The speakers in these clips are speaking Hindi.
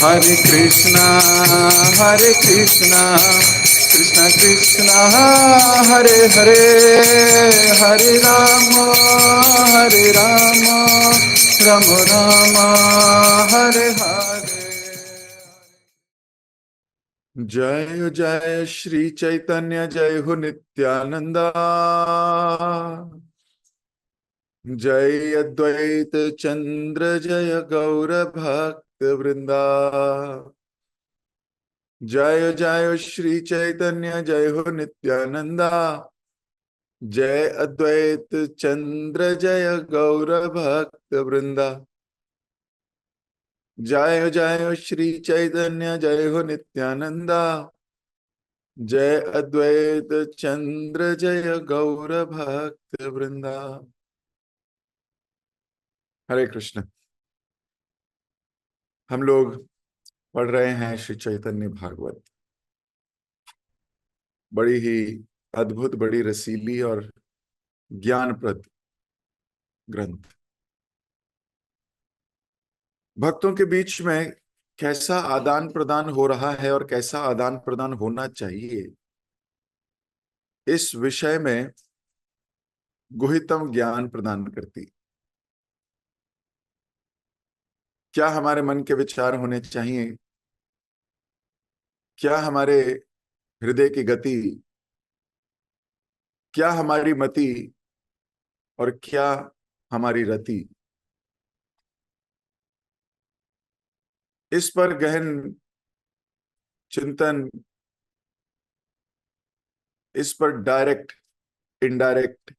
Hare Krishna, Hare Krishna, Krishna Krishna, Hare Hare, Hare Rama, Hare Rama, Rama Rama, Hare Hare. जय जय श्री चैतन्य, जय हो नित्यानंदा, जय अद्वैत चंद्र, जय गौर भक्त वृंदा। जय जय श्री चैतन्य, जय हो नित्यानंदा, जय अद्वैत चंद्र, जय गौर भक्त वृंदा। जय जय श्री चैतन्य, जय हो नित्यानंदा, जय अद्वैत चंद्र, जय गौर भक्त वृंदा। हरे कृष्ण। हम लोग पढ़ रहे हैं श्री चैतन्य भागवत, बड़ी ही अद्भुत, बड़ी रसीली और ज्ञानप्रद ग्रंथ। भक्तों के बीच में कैसा आदान प्रदान हो रहा है और कैसा आदान प्रदान होना चाहिए, इस विषय में गुहितम ज्ञान प्रदान करती। क्या हमारे मन के विचार होने चाहिए, क्या हमारे हृदय की गति, क्या हमारी मति और क्या हमारी रति, इस पर गहन चिंतन, इस पर डायरेक्ट इनडायरेक्ट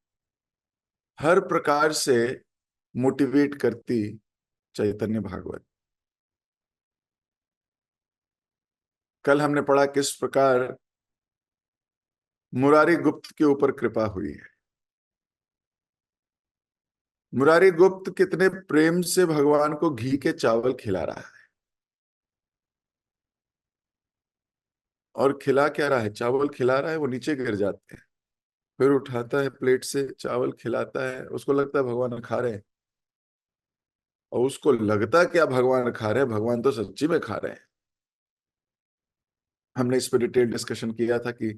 हर प्रकार से मोटिवेट करती चैतन्य भागवत। कल हमने पढ़ा किस प्रकार मुरारी गुप्त के ऊपर कृपा हुई है। मुरारी गुप्त कितने प्रेम से भगवान को घी के चावल खिला रहा है, और खिला क्या रहा है, चावल खिला रहा है, वो नीचे गिर जाते हैं, फिर उठाता है प्लेट से चावल खिलाता है, उसको लगता है भगवान खा रहे हैं, और उसको लगता क्या भगवान खा रहे हैं, भगवान तो सच्ची में खा रहे हैं। हमने इस पर डिटेल डिस्कशन किया था कि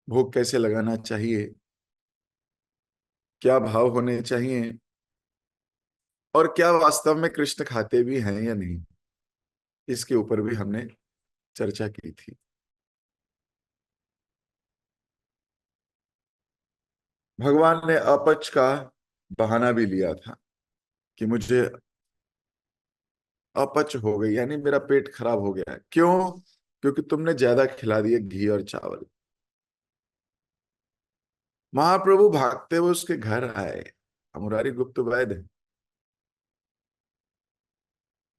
भोग कैसे लगाना चाहिए, क्या भाव होने चाहिए, और क्या वास्तव में कृष्ण खाते भी हैं या नहीं, इसके ऊपर भी हमने चर्चा की थी। भगवान ने अपच का बहाना भी लिया था कि मुझे अपच हो गई, यानी मेरा पेट खराब हो गया है। क्यों? क्योंकि तुमने ज्यादा खिला दिए घी और चावल। महाप्रभु भागते हुए उसके घर आए, मुरारी गुप्त वैद्य,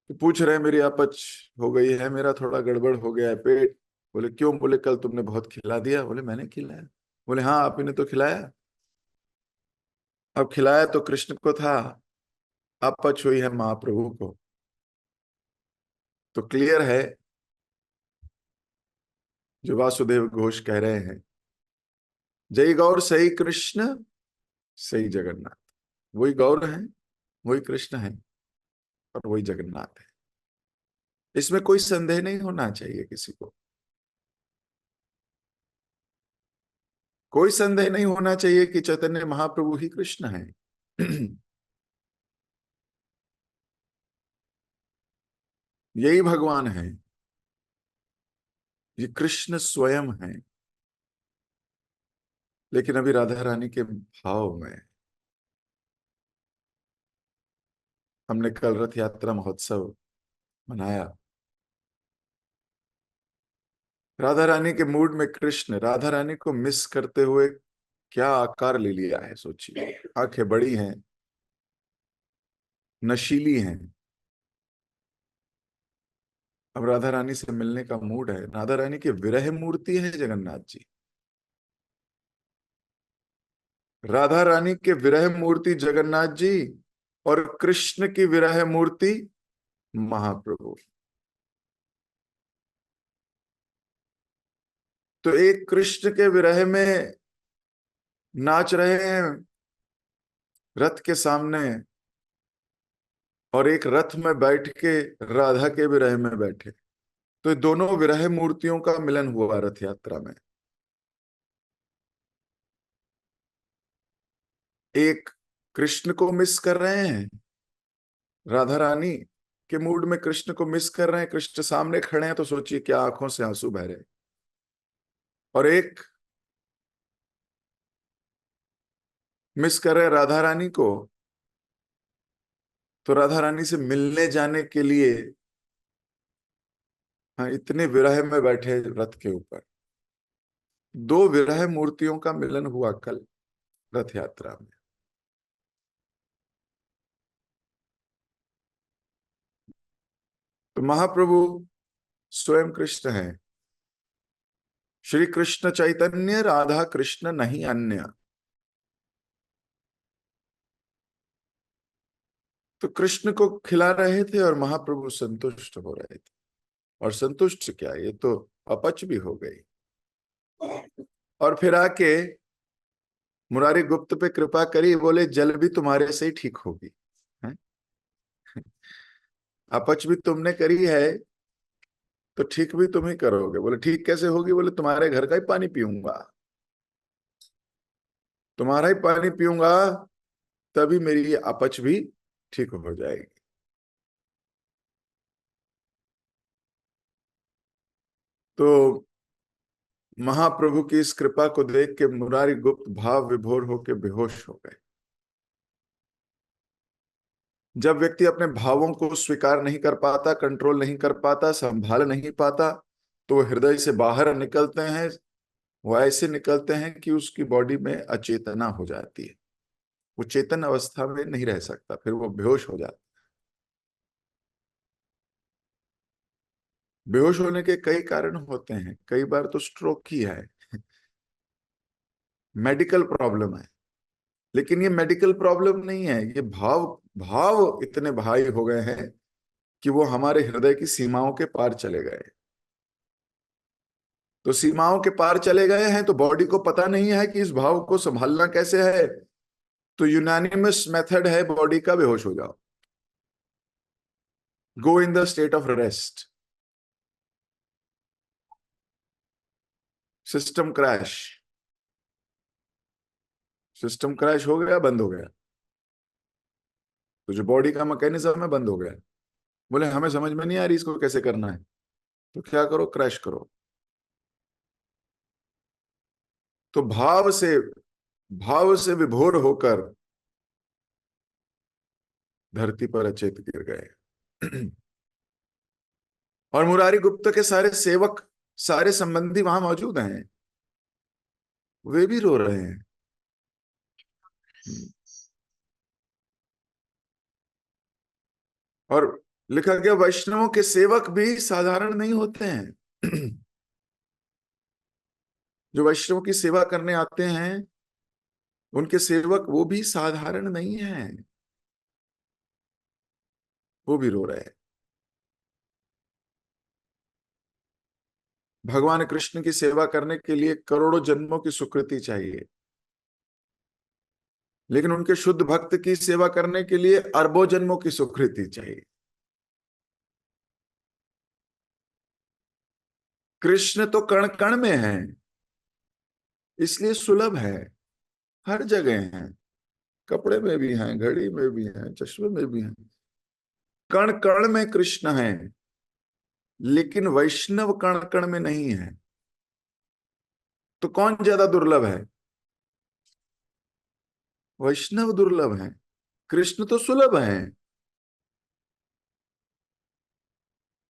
तो पूछ रहे हैं मेरी अपच हो गई है, मेरा थोड़ा गड़बड़ हो गया है पेट। बोले क्यों? बोले कल तुमने बहुत खिला दिया। बोले मैंने खिलाया? बोले हाँ, आप ही ने तो खिलाया। अब खिलाया तो कृष्ण को था, अपच हुई है महाप्रभु को। तो क्लियर है जो वासुदेव घोष कह रहे हैं, जय गौर सही कृष्ण सही जगन्नाथ। वही गौर है, वही कृष्ण है, और वही जगन्नाथ है। इसमें कोई संदेह नहीं होना चाहिए किसी को, कोई संदेह नहीं होना चाहिए कि चैतन्य महाप्रभु ही कृष्ण है। यही भगवान है, ये कृष्ण स्वयं है। लेकिन अभी राधा रानी के भाव में, हमने कल रथ यात्रा महोत्सव मनाया। राधा रानी के मूड में कृष्ण राधा रानी को मिस करते हुए क्या आकार ले लिया है, सोचिए। आंखें बड़ी हैं, नशीली हैं, अब राधा रानी से मिलने का मूड है। राधा रानी की विरह मूर्ति है जगन्नाथ जी, राधा रानी के विरह मूर्ति जगन्नाथ जी, और कृष्ण की विरह मूर्ति महाप्रभु। तो एक कृष्ण के विरह में नाच रहे हैं रथ के सामने, और एक रथ में बैठ के राधा के विरह में बैठे। तो ये दोनों विरह मूर्तियों का मिलन हुआ रथ यात्रा में। एक कृष्ण को मिस कर रहे हैं, राधा रानी के मूड में कृष्ण को मिस कर रहे हैं, कृष्ण सामने खड़े हैं तो सोचिए क्या आंखों से आंसू बह रहे हैं। और एक मिस कर रहे हैं राधा रानी को, तो राधा रानी से मिलने जाने के लिए, हाँ, इतने विरह में बैठे रथ के ऊपर। दो विरह मूर्तियों का मिलन हुआ कल रथ यात्रा में। तो महाप्रभु स्वयं कृष्ण हैं। श्री कृष्ण चैतन्य राधा कृष्ण नहीं अन्य। तो कृष्ण को खिला रहे थे और महाप्रभु संतुष्ट हो रहे थे। और संतुष्ट क्या, ये तो अपच भी हो गई। और फिर आके मुरारी गुप्त पे कृपा करी, बोले जल भी तुम्हारे से ही ठीक होगी, हैं? अपच भी तुमने करी है तो ठीक भी तुम ही करोगे। बोले ठीक कैसे होगी? बोले तुम्हारे घर का ही पानी पीऊंगा, तुम्हारा ही पानी पीऊंगा, तभी मेरी ये अपच भी ठीक हो जाएगी। तो महाप्रभु की इस कृपा को देख के मुरारी गुप्त भाव विभोर होकर बेहोश हो गए। जब व्यक्ति अपने भावों को स्वीकार नहीं कर पाता, कंट्रोल नहीं कर पाता, संभाल नहीं पाता, तो वो हृदय से बाहर निकलते हैं। वो ऐसे निकलते हैं कि उसकी बॉडी में अचेतना हो जाती है। वो चेतन अवस्था में नहीं रह सकता, फिर वो बेहोश हो जाता है। बेहोश होने के कई कारण होते हैं, कई बार तो स्ट्रोक ही है, मेडिकल प्रॉब्लम है। लेकिन ये मेडिकल प्रॉब्लम नहीं है, ये भाव भाव इतने भारी हो गए हैं कि वो हमारे हृदय की सीमाओं के पार चले गए। तो सीमाओं के पार चले गए हैं तो बॉडी को पता नहीं है कि इस भाव को संभालना कैसे है। तो यूनानिमस मेथड है, बॉडी का बेहोश हो जाओ, go in the state of rest, system crash. System crash हो गया, बंद हो गया, तो जो बॉडी का मैकेनिज्म है बंद हो गया। बोले हमें समझ में नहीं आ रही इसको कैसे करना है, तो क्या करो, क्रैश करो। तो भाव से विभोर होकर धरती पर अचेत गिर गए। और मुरारी गुप्त के सारे सेवक, सारे संबंधी वहां मौजूद हैं, वे भी रो रहे हैं। और लिखा गया वैष्णवों के सेवक भी साधारण नहीं होते हैं। जो वैष्णव की सेवा करने आते हैं, उनके सेवक वो भी साधारण नहीं है, वो भी रो रहे हैं। भगवान कृष्ण की सेवा करने के लिए करोड़ों जन्मों की सुकृति चाहिए, लेकिन उनके शुद्ध भक्त की सेवा करने के लिए अरबों जन्मों की सुकृति चाहिए। कृष्ण तो कण कण में है, इसलिए सुलभ है, हर जगह है, कपड़े में भी हैं, घड़ी में भी हैं, चश्मे में भी हैं, कण कण में कृष्ण है। लेकिन वैष्णव कण कण में नहीं है। तो कौन ज्यादा दुर्लभ है? वैष्णव दुर्लभ है, कृष्ण तो सुलभ है।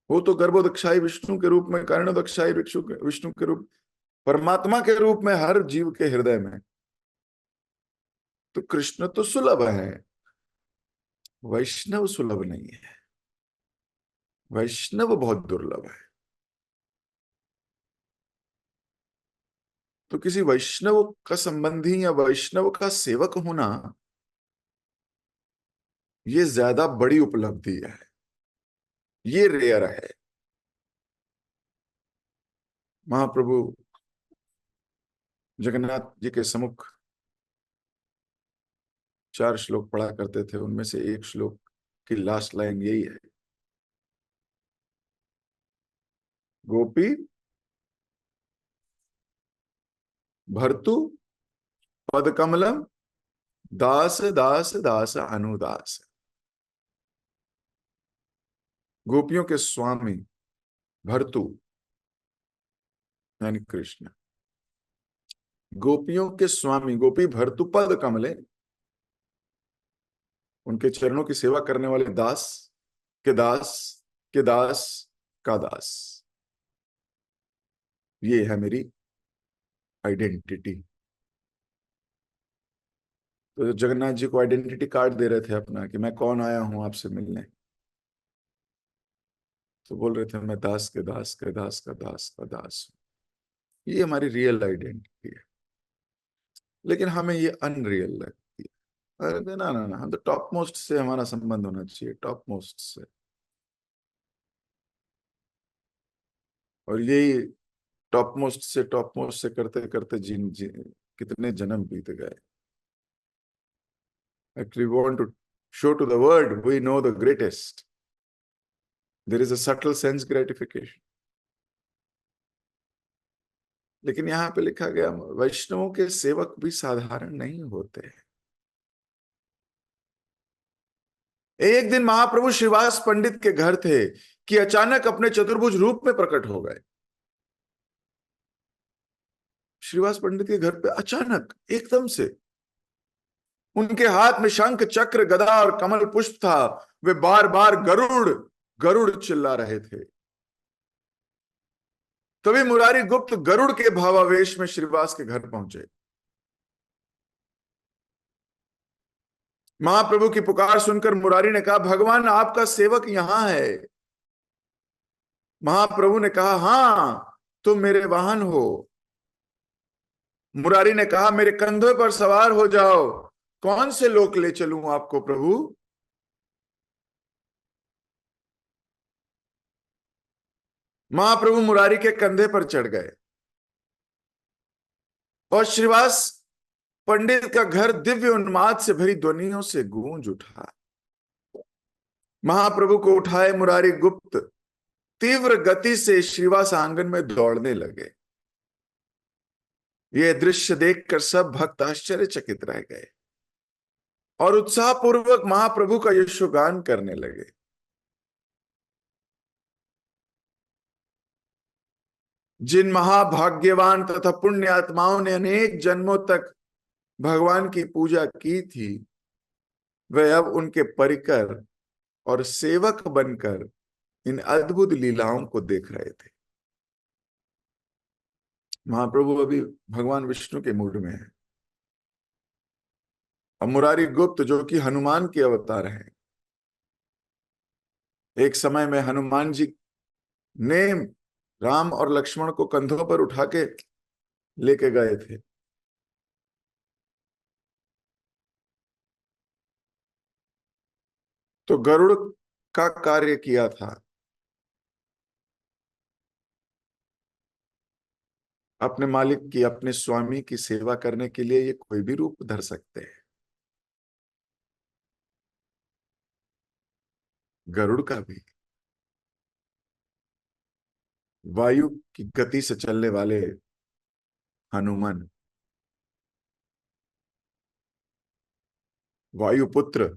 वो तो गर्भोदक्षाई विष्णु के रूप में, कारणोदक्षाई विष्णु के रूप, परमात्मा के रूप में हर जीव के हृदय में। तो कृष्ण तो सुलभ है, वैष्णव सुलभ नहीं है, वैष्णव बहुत दुर्लभ है। तो किसी वैष्णव का संबंधी या वैष्णव का सेवक होना, ये ज्यादा बड़ी उपलब्धि है, ये रेयर है। महाप्रभु जगन्नाथ जी के सम्मुख 4 श्लोक पढ़ा करते थे, उनमें से एक श्लोक की लास्ट लाइन यही है, गोपी भर्तु पद कमलम दास दास दास अनुदास। गोपियों के स्वामी भर्तु यानी कृष्ण, गोपियों के स्वामी गोपी भर्तु पद कमले, उनके चरणों की सेवा करने वाले दास के दास के दास का दास। ये है मेरी आइडेंटिटी। तो जगन्नाथ जी को आइडेंटिटी कार्ड दे रहे थे अपना कि मैं कौन आया हूं आपसे मिलने, तो बोल रहे थे मैं दास के दास के दास का दास का दास हूं। ये हमारी रियल आइडेंटिटी है, लेकिन हमें ये अनरियल लगती है। अरे ना ना ना, हम तो टॉप मोस्ट से हमारा संबंध होना चाहिए, टॉप मोस्ट से। और यही टॉप मोस्ट से करते करते कितने जन्म बीत गए। Actually want to show to the world we know the greatest. There is a subtle sense gratification. लेकिन यहाँ पे लिखा गया वैष्णवों के सेवक भी साधारण नहीं होते। एक दिन महाप्रभु श्रीवास पंडित के घर थे कि अचानक अपने चतुर्भुज रूप में प्रकट हो गए। श्रीवास पंडित के घर पे अचानक एकदम से, उनके हाथ में शंख चक्र गदा और कमल पुष्प था। वे बार बार गरुड़ गरुड़ चिल्ला रहे थे। तभी मुरारी गुप्त गरुड़ के भावावेश में श्रीवास के घर पहुंचे। महाप्रभु की पुकार सुनकर मुरारी ने कहा, भगवान आपका सेवक यहां है। महाप्रभु ने कहा, हां तुम मेरे वाहन हो। मुरारी ने कहा, मेरे कंधों पर सवार हो जाओ। कौन से लोक ले चलूं आपको प्रभु? महाप्रभु मुरारी के कंधे पर चढ़ गए और श्रीवास पंडित का घर दिव्य उन्माद से भरी ध्वनियों से गूंज उठा। महाप्रभु को उठाए मुरारी गुप्त तीव्र गति से श्रीवास आंगन में दौड़ने लगे। यह दृश्य देखकर सब भक्त आश्चर्यचकित रह गए और उत्साहपूर्वक महाप्रभु का यशोगान करने लगे। जिन महाभाग्यवान तथा पुण्य आत्माओं ने अनेक जन्मों तक भगवान की पूजा की थी, वे अब उनके परिकर और सेवक बनकर इन अद्भुत लीलाओं को देख रहे थे। महाप्रभु अभी भगवान विष्णु के मूड में है। और मुरारी गुप्त जो कि हनुमान के अवतार हैं, एक समय में हनुमान जी ने राम और लक्ष्मण को कंधों पर उठा के लेके गए थे। तो गरुड़ का कार्य किया था। अपने मालिक की, अपने स्वामी की सेवा करने के लिए ये कोई भी रूप धर सकते हैं। गरुड़ का भी, वायु की गति से चलने वाले हनुमान, वायुपुत्र।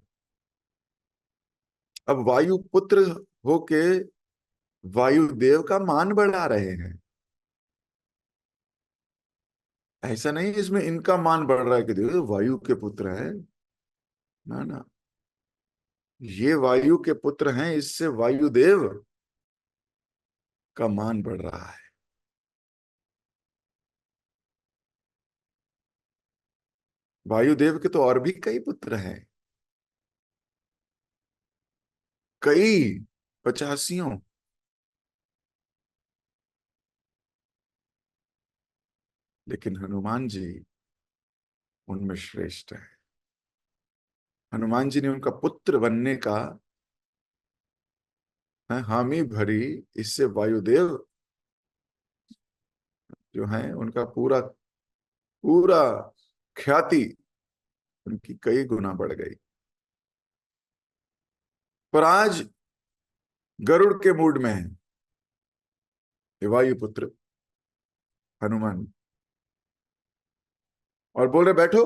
अब वायुपुत्र होके वायुदेव का मान बढ़ा रहे हैं। ऐसा नहीं इसमें इनका मान बढ़ रहा है कि देखो वायु के पुत्र हैं, ना ना, ये वायु के पुत्र हैं, इससे वायुदेव का मान बढ़ रहा है। वायुदेव के तो और भी कई पुत्र हैं, कई, पचासियों। लेकिन हनुमान जी उनमें श्रेष्ठ है। हनुमान जी ने उनका पुत्र बनने का हामी भरी, इससे वायुदेव जो है उनका पूरा पूरा ख्याति उनकी कई गुना बढ़ गई। पर आज गरुड़ के मूड में है, ये वायुपुत्र हनुमान, और बोल रहे बैठो,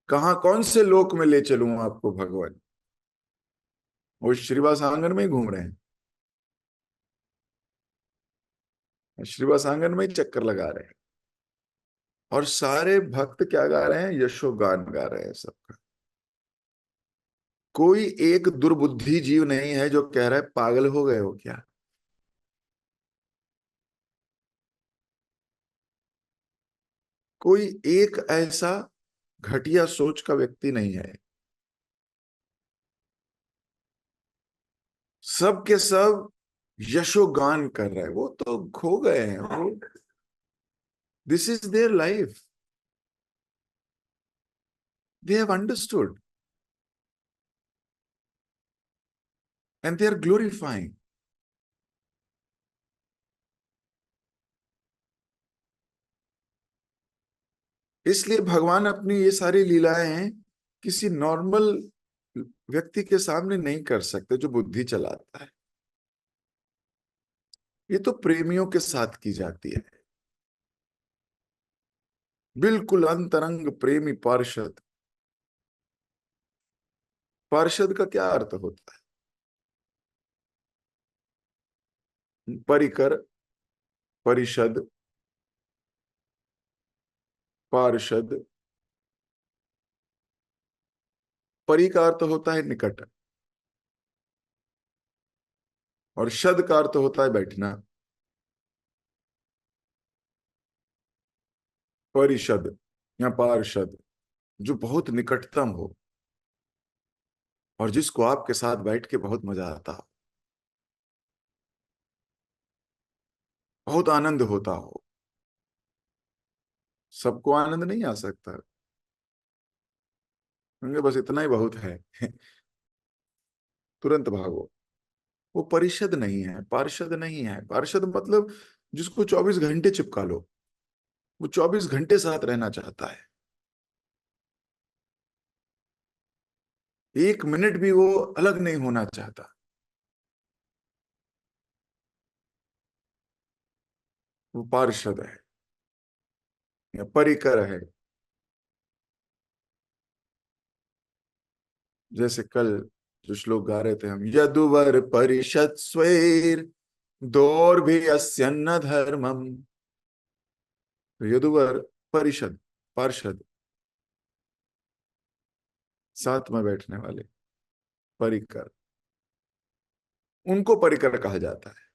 कहा कौन से लोक में ले चलूं आपको भगवान। वो श्रीवास आंगन में ही घूम रहे हैं, श्रीवास आंगन में ही चक्कर लगा रहे हैं, और सारे भक्त क्या गा रहे हैं, यशोगान गा रहे हैं सबका। कोई एक दुर्बुद्धि जीव नहीं है जो कह रहा है पागल हो गए हो क्या। कोई एक ऐसा घटिया सोच का व्यक्ति नहीं है, सब के सब यशोगान कर रहे हैं। वो तो खो गए हैं, वो this is their life, they have understood and they are glorifying. इसलिए भगवान अपनी ये सारी लीलाएं किसी नॉर्मल व्यक्ति के सामने नहीं कर सकते जो बुद्धि चलाता है। ये तो प्रेमियों के साथ की जाती है, बिल्कुल अंतरंग प्रेमी पार्षद। पार्षद का क्या अर्थ होता है, परिकर, परिषद, पार्षद। परि का अर्थ होता है निकट, और शद का अर्थ होता है बैठना। परिषद या पार्षद, जो बहुत निकटतम हो और जिसको आपके साथ बैठ के बहुत मजा आता हो, बहुत आनंद होता हो। सबको आनंद नहीं आ सकता, क्योंकि बस इतना ही बहुत है तुरंत भागो। वो परिषद नहीं है, पार्षद नहीं है। पार्षद मतलब जिसको 24 घंटे चिपका लो, वो 24 घंटे साथ रहना चाहता है, एक मिनट भी वो अलग नहीं होना चाहता। वो पार्षद है या परिकर है। जैसे कल जो श्लोक गा रहे थे हम, यदुवर परिषद स्वैर दौर भी अस्यन्न धर्मम। तो यदुवर परिषद, पार्षद, साथ में बैठने वाले, परिकर, उनको परिकर कहा जाता है।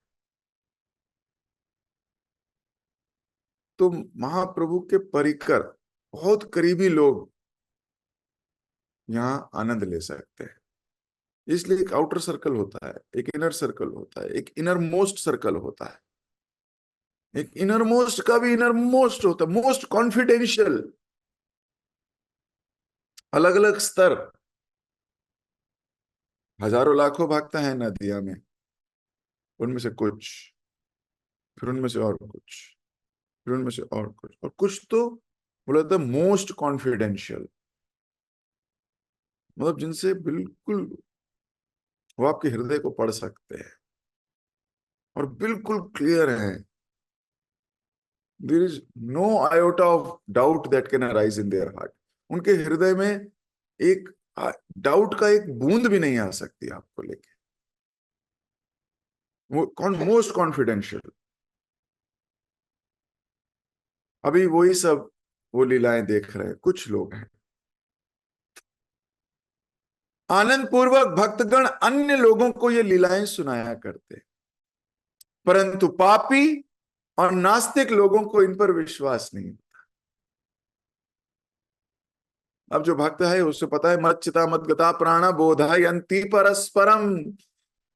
तो महाप्रभु के परिकर, बहुत करीबी लोग यहाँ आनंद ले सकते हैं। इसलिए एक आउटर सर्कल होता है, एक इनर सर्कल होता है, एक इनर मोस्ट सर्कल होता है। एक इनर मोस्ट का भी इनर मोस्ट होता है, मोस्ट कॉन्फिडेंशियल। अलग अलग स्तर, हजारों लाखों भक्त हैं नदिया में, उनमें से कुछ, फिर उनमें से और कुछ, फिर उनमें से और कुछ तो बोला था मोस्ट कॉन्फिडेंशियल, मतलब जिनसे बिल्कुल वो आपके हृदय को पढ़ सकते हैं और बिल्कुल क्लियर है। There is no iota of doubt that can arise in their heart. उनके हृदय में एक डाउट का एक बूंद भी नहीं आ सकती आपको लेके। वो कौन मोस्ट कॉन्फिडेंशियल। अभी वही सब वो लीलाएं देख रहे हैं कुछ लोग हैं। आनंद पूर्वक भक्तगण अन्य लोगों को ये लीलाएं सुनाया करते, परंतु पापी और नास्तिक लोगों को इन पर विश्वास नहीं। अब जो भक्त है उससे पता है, मच्चिता मद्गता प्राणा बोधयंती परस्परम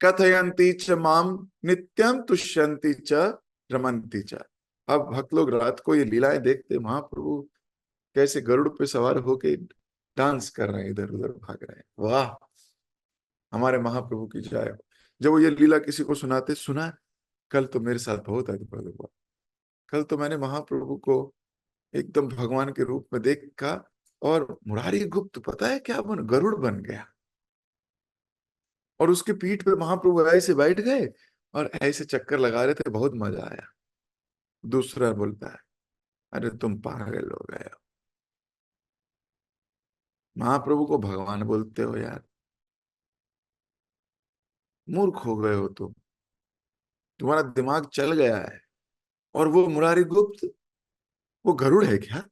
कथयंती च माम नित्यम तुष्यंती च रमंती च। अब भक्त लोग रात को ये लीलाएं देखते, महाप्रभु कैसे गरुड़ पे सवार होके डांस कर रहे हैं, इधर उधर भाग रहे हैं। वाह, हमारे महाप्रभु की जय। जब वो ये लीला किसी को सुनाते, सुना कल तो मेरे साथ बहुत अद्भुत हुआ। कल तो मैंने महाप्रभु को एकदम भगवान के रूप में देखा, और मुरारी गुप्त पता है क्या बन, गरुड़ बन गया। और उसके पीठ पे महाप्रभु ऐसे बैठ गए और ऐसे चक्कर लगा रहे थे, बहुत मजा आया। दूसरा बोलता है, अरे तुम पागल हो गए हो, महाप्रभु को भगवान बोलते हो यार, मूर्ख हो गए हो तुम, तुम्हारा दिमाग चल गया है। और वो मुरारी गुप्त, वो गरुड़ है क्या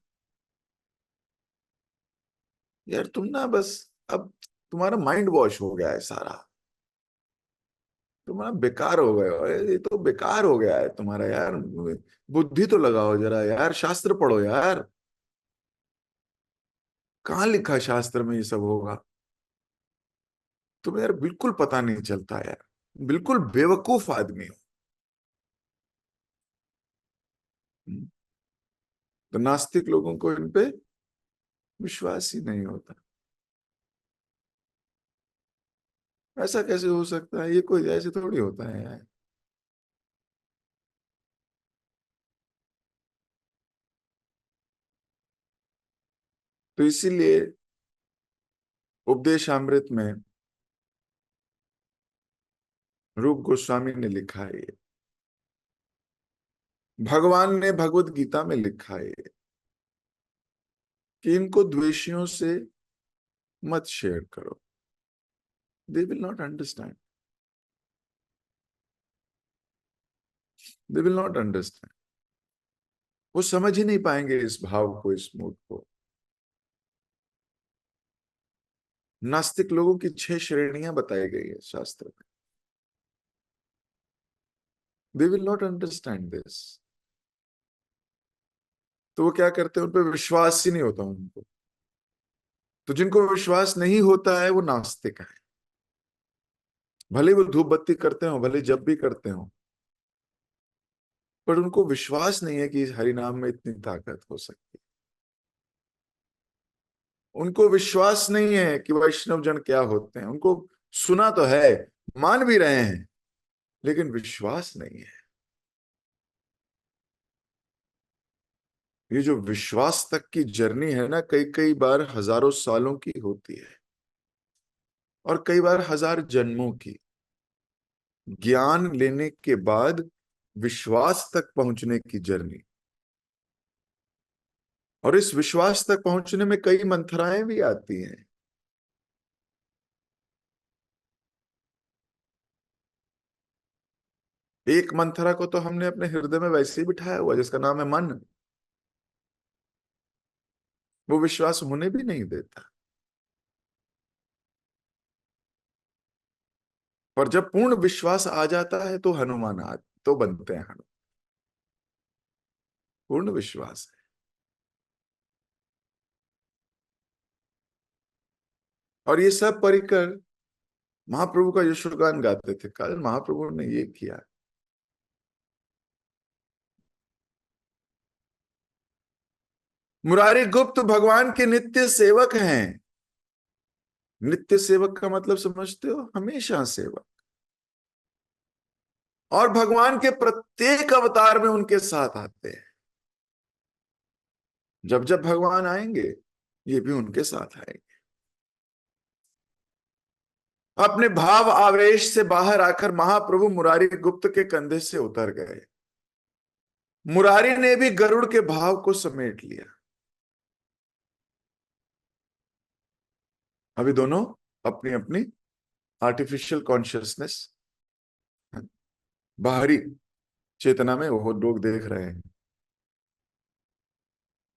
यार? तुम ना बस, अब तुम्हारा माइंड वॉश हो गया है सारा, तुम्हारा बेकार हो गए हो, ये तो बेकार हो गया है तुम्हारा यार। बुद्धि तो लगाओ जरा यार, शास्त्र पढ़ो यार, कहाँ लिखा है शास्त्र में ये सब होगा? तुम्हें यार बिल्कुल पता नहीं चलता यार, बिल्कुल बेवकूफ आदमी हो। तो नास्तिक लोगों को इन पे विश्वास ही नहीं होता। ऐसा कैसे हो सकता है? ये कोई ऐसे थोड़ी होता है यार। तो इसीलिए उपदेशामृत में रूप गोस्वामी ने लिखा है, भगवान ने भगवत गीता में लिखा है कि इनको द्वेषियों से मत शेयर करो, they will not understand, they will not understand. वो समझ ही नहीं पाएंगे इस भाव को, इस मूड को। नास्तिक लोगों की 6 श्रेणियां बताई गई है शास्त्र में, they will not understand this. तो वो क्या करते हैं, उन पर विश्वास ही नहीं होता उनको। तो जिनको विश्वास नहीं होता है वो नास्तिक है, भले वो धूप बत्ती करते हो, भले जब भी करते हो, पर उनको विश्वास नहीं है कि इस हरि नाम में इतनी ताकत हो सकती है। उनको विश्वास नहीं है कि वैष्णव जन क्या होते हैं। उनको सुना तो है, मान भी रहे हैं, लेकिन विश्वास नहीं है। ये जो विश्वास तक की जर्नी है ना, कई कई बार हजारों सालों की होती है, और कई बार हजार जन्मों की। ज्ञान लेने के बाद विश्वास तक पहुंचने की जर्नी, और इस विश्वास तक पहुंचने में कई मंथराएं भी आती हैं। एक मंथरा को तो हमने अपने हृदय में वैसे ही बिठाया हुआ, जिसका नाम है मन। वो विश्वास होने भी नहीं देता। पर जब पूर्ण विश्वास आ जाता है तो हनुमान आ तो बनते हैं हनुमान। पूर्ण विश्वास है। और ये सब परिकर महाप्रभु का यशोगान गाते थे, कल महाप्रभु ने ये किया। मुरारी गुप्त भगवान के नित्य सेवक हैं। नित्य सेवक का मतलब समझते हो? हमेशा सेवक। और भगवान के प्रत्येक अवतार में उनके साथ आते हैं। जब जब भगवान आएंगे, ये भी उनके साथ आएंगे। अपने भाव आवेश से बाहर आकर महाप्रभु मुरारी गुप्त के कंधे से उतर गए। मुरारी ने भी गरुड़ के भाव को समेट लिया। अभी दोनों अपनी अपनी आर्टिफिशियल कॉन्शियसनेस, बाहरी चेतना में वो लोग देख रहे हैं।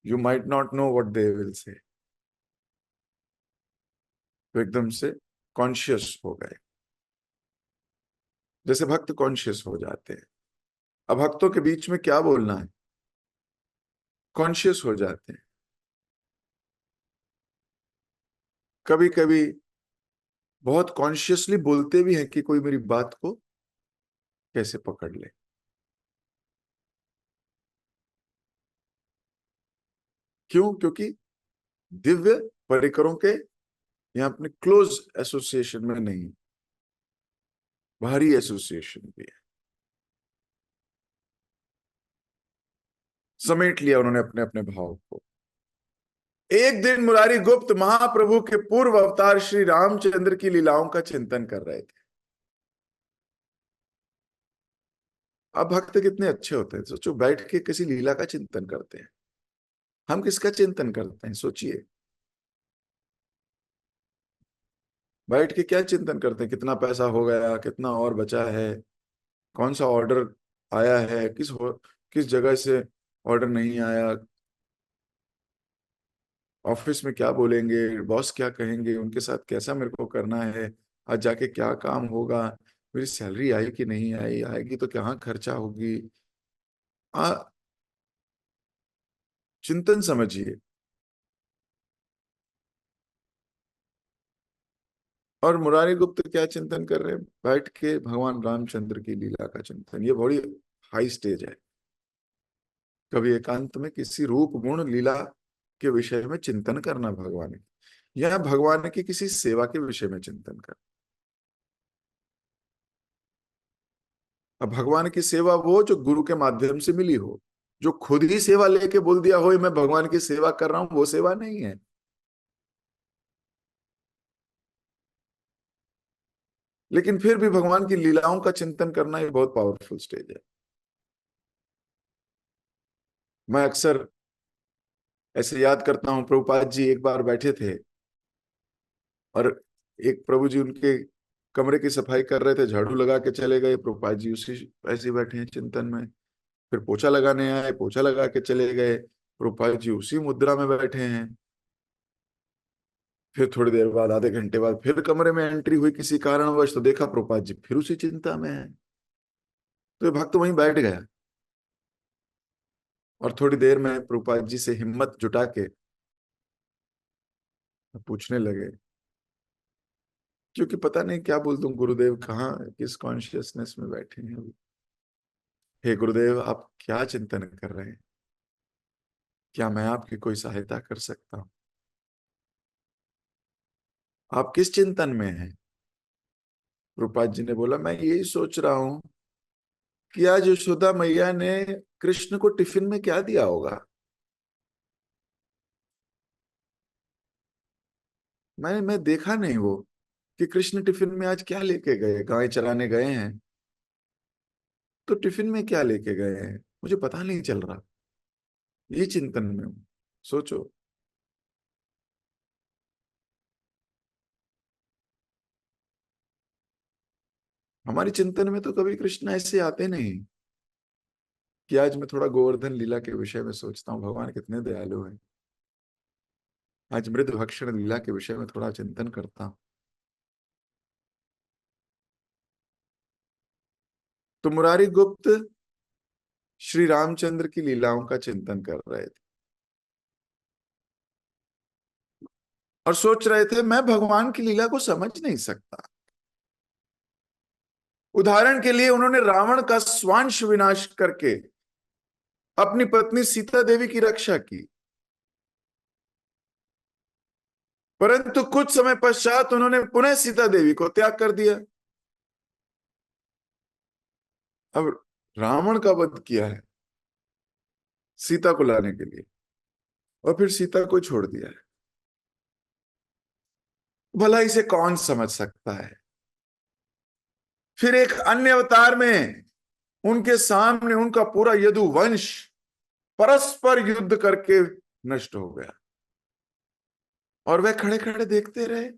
You might not know what they will say. तो एकदम से कॉन्शियस हो गए, जैसे भक्त कॉन्शियस हो जाते हैं। अब भक्तों के बीच में क्या बोलना है, कॉन्शियस हो जाते हैं। कभी कभी बहुत कॉन्शियसली बोलते भी हैं कि कोई मेरी बात को कैसे पकड़ ले। क्यों? क्योंकि दिव्य परिकरों के यहाँ अपने क्लोज एसोसिएशन में नहीं, बाहरी एसोसिएशन भी है। समेट लिया उन्होंने अपने अपने भाव को। एक दिन मुरारी गुप्त महाप्रभु के पूर्व अवतार श्री रामचंद्र की लीलाओं का चिंतन कर रहे थे। अब भक्त कितने अच्छे होते हैं, सोचो बैठ के किसी लीला का चिंतन करते हैं। हम किसका चिंतन करते हैं सोचिए। बैठ के क्या चिंतन करते हैं, कितना पैसा हो गया, कितना और बचा है, कौन सा ऑर्डर आया है, किस जगह से ऑर्डर नहीं आया, ऑफिस में क्या बोलेंगे, बॉस क्या कहेंगे, उनके साथ कैसा मेरे को करना है, आज जाके क्या काम होगा, मेरी सैलरी आई कि नहीं आई, आएगी तो कहाँ खर्चा होगी। आ चिंतन समझिए। और मुरारी गुप्त क्या चिंतन कर रहे हैं, बैठ के भगवान रामचंद्र की लीला का चिंतन। ये बड़ी हाई स्टेज है। कभी एकांत में किसी रूप गुण लीला के विषय में चिंतन करना भगवान की, या भगवान की किसी सेवा के विषय में चिंतन करना। अब भगवान की सेवा वो जो गुरु के माध्यम से मिली हो, जो खुद ही सेवा लेके बोल दिया हो मैं भगवान की सेवा कर रहा हूं, वो सेवा नहीं है। लेकिन फिर भी भगवान की लीलाओं का चिंतन करना ये बहुत पावरफुल स्टेज है। मैं अक्सर ऐसे याद करता हूँ, प्रभुपाद जी एक बार बैठे थे और एक प्रभु जी उनके कमरे की सफाई कर रहे थे, झाड़ू लगा के चले गए, प्रभुपाद जी उसी ऐसे बैठे हैं चिंतन में। फिर पोछा लगाने आए, पोछा लगा के चले गए, प्रभुपाद जी उसी मुद्रा में बैठे हैं। फिर थोड़ी देर बाद, आधे घंटे बाद फिर कमरे में एंट्री हुई किसी कारणवश, तो देखा प्रभुपाद जी फिर उसी चिंता में है। तो ये भक्त वहीं बैठ गया और थोड़ी देर में प्रभुपाद जी से हिम्मत जुटा के पूछने लगे, क्योंकि पता नहीं क्या बोल दूं, गुरुदेव कहाँ किस कॉन्शियसनेस में बैठे हैं अभी। हे गुरुदेव, आप क्या चिंतन कर रहे हैं, क्या मैं आपकी कोई सहायता कर सकता हूँ, आप किस चिंतन में हैं। प्रभुपाद जी ने बोला, मैं यही सोच रहा हूं कि आज यशोदा मैया ने कृष्ण को टिफिन में क्या दिया होगा। मैं देखा नहीं वो कि कृष्ण टिफिन में आज क्या लेके गए, गाय चराने गए हैं तो टिफिन में क्या लेके गए हैं, मुझे पता नहीं चल रहा। ये चिंतन में हूं। सोचो, हमारी चिंतन में तो कभी कृष्ण ऐसे आते नहीं कि आज मैं थोड़ा गोवर्धन लीला के विषय में सोचता हूँ, भगवान कितने दयालु हैं, आज मृद भक्षण लीला के विषय में थोड़ा चिंतन करता हूँ। तो मुरारी गुप्त श्री रामचंद्र की लीलाओं का चिंतन कर रहे थे और सोच रहे थे मैं भगवान की लीला को समझ नहीं सकता। उदाहरण के लिए उन्होंने रावण का स्वांश विनाश करके अपनी पत्नी सीता देवी की रक्षा की, परंतु कुछ समय पश्चात उन्होंने पुनः सीता देवी को त्याग कर दिया। अब रावण का वध किया है सीता को लाने के लिए, और फिर सीता को छोड़ दिया है। भला इसे कौन समझ सकता है। फिर एक अन्य अवतार में उनके सामने उनका पूरा यदुवंश परस्पर युद्ध करके नष्ट हो गया और वे खड़े खड़े देखते रहे।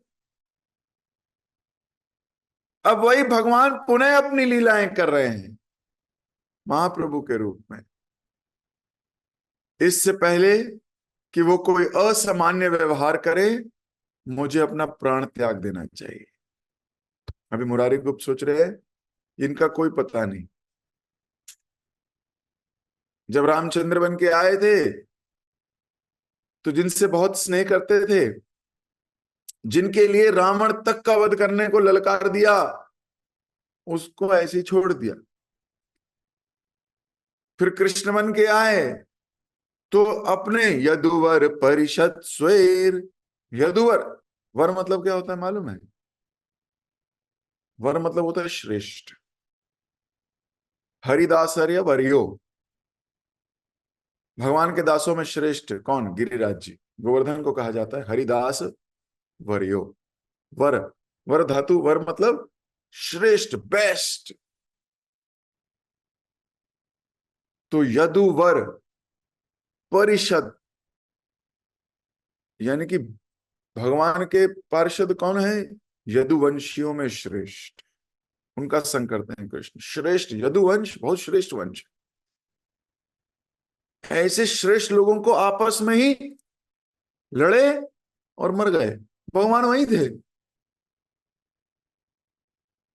अब वही भगवान पुनः अपनी लीलाएं कर रहे हैं महाप्रभु के रूप में। इससे पहले कि वो कोई असामान्य व्यवहार करे, मुझे अपना प्राण त्याग देना चाहिए। अभी मुरारी गुप्त सोच रहे हैं इनका कोई पता नहीं। जब रामचंद्र बन के आए थे तो जिनसे बहुत स्नेह करते थे, जिनके लिए रावण तक का वध करने को ललकार दिया, उसको ऐसे ही छोड़ दिया। फिर कृष्ण बन के आए तो अपने यदुवर परिषद स्वेर। यदुवर, वर मतलब क्या होता है मालूम है? वर मतलब होता है श्रेष्ठ। हरिदासर्य वरियो, भगवान के दासों में श्रेष्ठ कौन? गिरिराज जी। गोवर्धन को कहा जाता है हरिदास वरियो। वर, वर धातु, वर मतलब श्रेष्ठ, बेस्ट। तो यदुवर परिषद, यानी कि भगवान के पार्षद कौन है? यदुवंशियों में श्रेष्ठ, उनका संग करते हैं कृष्ण। श्रेष्ठ यदुवंश, बहुत श्रेष्ठ वंश। ऐसे श्रेष्ठ लोगों को आपस में ही लड़े और मर गए, भगवान वहीं थे।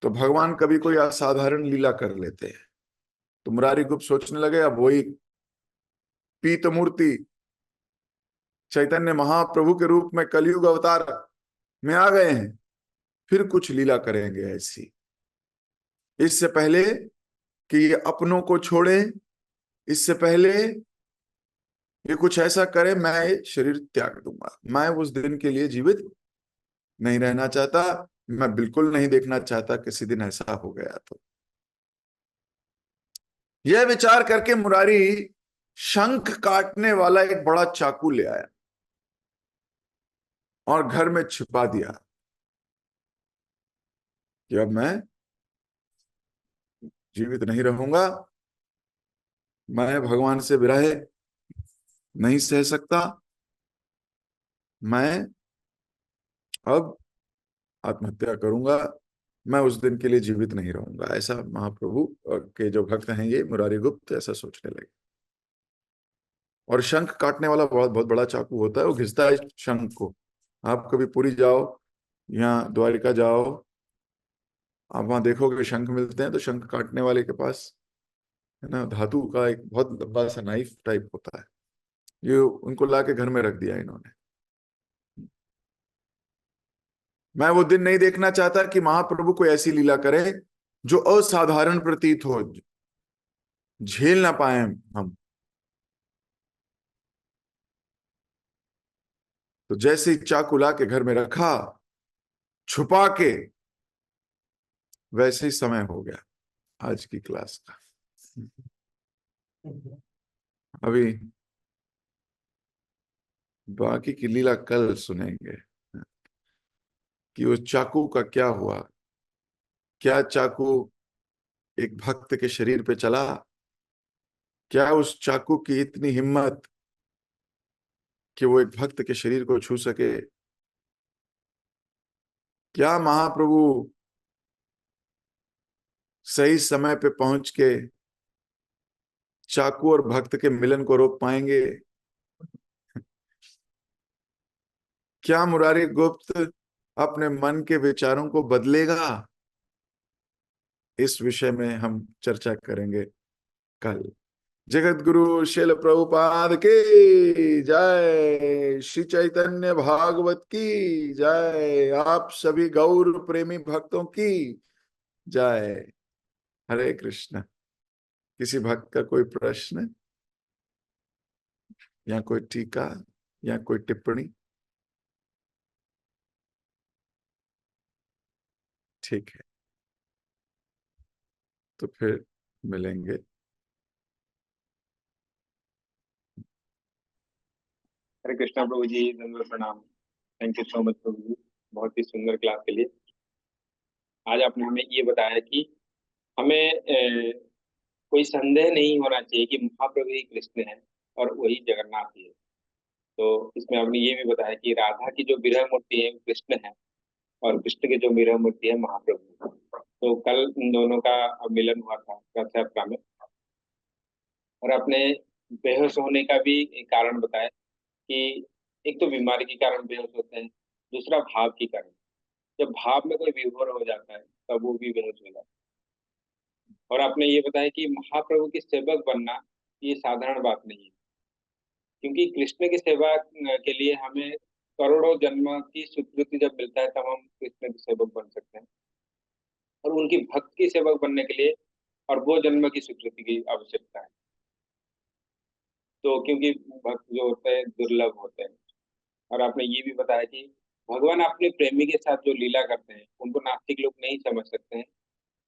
तो भगवान कभी कोई असाधारण लीला कर लेते हैं। तो मुरारी गुप्त सोचने लगे अब वही पीत मूर्ति चैतन्य महाप्रभु के रूप में कलयुग अवतार में आ गए हैं, फिर कुछ लीला करेंगे ऐसी। इससे पहले कि ये अपनों को छोड़े, इससे पहले ये कुछ ऐसा करे, मैं ये शरीर त्याग दूंगा। मैं उस दिन के लिए जीवित नहीं रहना चाहता, मैं बिल्कुल नहीं देखना चाहता किसी दिन ऐसा हो गया तो। यह विचार करके मुरारी शंख काटने वाला एक बड़ा चाकू ले आया और घर में छिपा दिया कि अब मैं जीवित नहीं रहूंगा, मैं भगवान से विरह नहीं सह सकता, मैं अब आत्महत्या करूंगा, मैं उस दिन के लिए जीवित नहीं रहूंगा। ऐसा महाप्रभु के जो भक्त हैं ये मुरारी गुप्त ऐसा सोचने लगे। और शंख काटने वाला बहुत बहुत बड़ा चाकू होता है, वो घिसता है शंख को। आप कभी पुरी जाओ या द्वारिका जाओ, आप वहां देखोगे शंख मिलते हैं, तो शंख काटने वाले के पास है ना धातु का एक बहुत लंबा सा नाइफ टाइप होता है। ये उनको ला के घर में रख दिया इन्होंने। मैं वो दिन नहीं देखना चाहता कि महाप्रभु कोई ऐसी लीला करे जो असाधारण प्रतीत हो, झेल ना पाए हम। तो जैसे ही चाकू ला के घर में रखा छुपा के, वैसे ही समय हो गया आज की क्लास का। अभी बाकी की लीला कल सुनेंगे कि उस चाकू का क्या हुआ। क्या चाकू एक भक्त के शरीर पे चला? क्या उस चाकू की इतनी हिम्मत कि वो एक भक्त के शरीर को छू सके? क्या महाप्रभु सही समय पे पहुंच के चाकू और भक्त के मिलन को रोक पाएंगे? क्या मुरारी गुप्त अपने मन के विचारों को बदलेगा? इस विषय में हम चर्चा करेंगे कल। जगत गुरु शिल प्रभुपाद की जय, श्री चैतन्य भागवत की जय, आप सभी गौर प्रेमी भक्तों की जय। हरे कृष्ण। किसी भक्त का कोई प्रश्न या कोई टीका या कोई टिप्पणी? ठीक है, तो फिर मिलेंगे। हरे कृष्णा प्रभु जी, दंडवत प्रणाम। थैंक यू सो मच प्रभु जी, बहुत ही सुंदर क्लास के लिए। आज आपने हमें ये बताया कि हमें कोई संदेह नहीं होना चाहिए कि महाप्रभु ही कृष्ण है और वही जगन्नाथ ही है। तो इसमें आपने ये भी बताया कि राधा की जो विरह मूर्ति है वो कृष्ण है और कृष्ण की जो विरह मूर्ति है महाप्रभु। तो कल इन दोनों का मिलन हुआ था रथ यात्रा में। और आपने बेहोश होने का भी एक कारण बताया कि एक तो बीमारी के कारण बेहोश होते हैं, दूसरा भाव के कारण। जब भाव में कोई विभोर हो जाता है तब वो भी बेहोश हो जाता है। और आपने ये बताया कि महाप्रभु की सेवक बनना ये साधारण बात नहीं है, क्योंकि कृष्ण की सेवा के लिए हमें करोड़ों जन्म की स्वीकृति जब मिलता है तब हम कृष्ण के सेवक बन सकते हैं। और उनकी भक्त की सेवक बनने के लिए और वो जन्म की स्वीकृति की आवश्यकता है। तो क्योंकि भक्त जो होते हैं दुर्लभ होते हैं। और आपने ये भी बताया कि भगवान अपने प्रेमी के साथ जो लीला करते हैं उनको नास्तिक लोग नहीं समझ सकते हैं।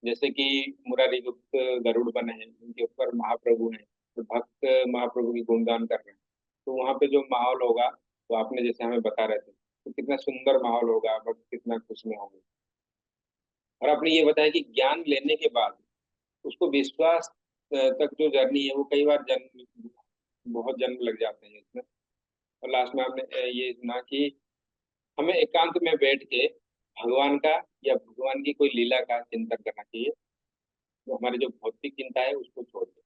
जैसे कि मुरारी गुप्त गरुड़ बने हैं, उनके ऊपर महाप्रभु हैं, तो भक्त महाप्रभु की गुणगान कर रहे हैं। तो वहां पे जो माहौल होगा, तो आपने जैसे हमें बता रहे थे, तो कितना सुंदर माहौल होगा, भक्त कितना खुश में होंगे। और आपने ये बताया कि ज्ञान लेने के बाद उसको विश्वास तक जो जर्नी है वो कई बार जन्म, बहुत जन्म लग जाते हैं इसमें। और लास्ट में हमने ये सुना कि हमें एकांत में बैठ के भगवान का या भगवान की कोई लीला का चिंतन करना चाहिए। तो हमारी जो भौतिक चिंता है उसको छोड़ दे।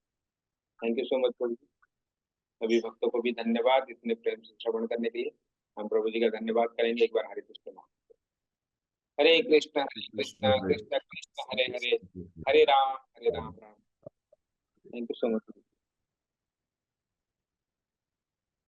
थैंक यू सो मच प्रभु जी। सभी भक्तों को भी धन्यवाद इतने प्रेम से श्रवण करने के लिए। हम प्रभु जी का धन्यवाद करेंगे एक बार। हरे कृष्ण नाम। Hare Krishna Krishna Hare Krishna Krishna Hare Hare, Krishna. Hare Ram Ram. Thank you so much.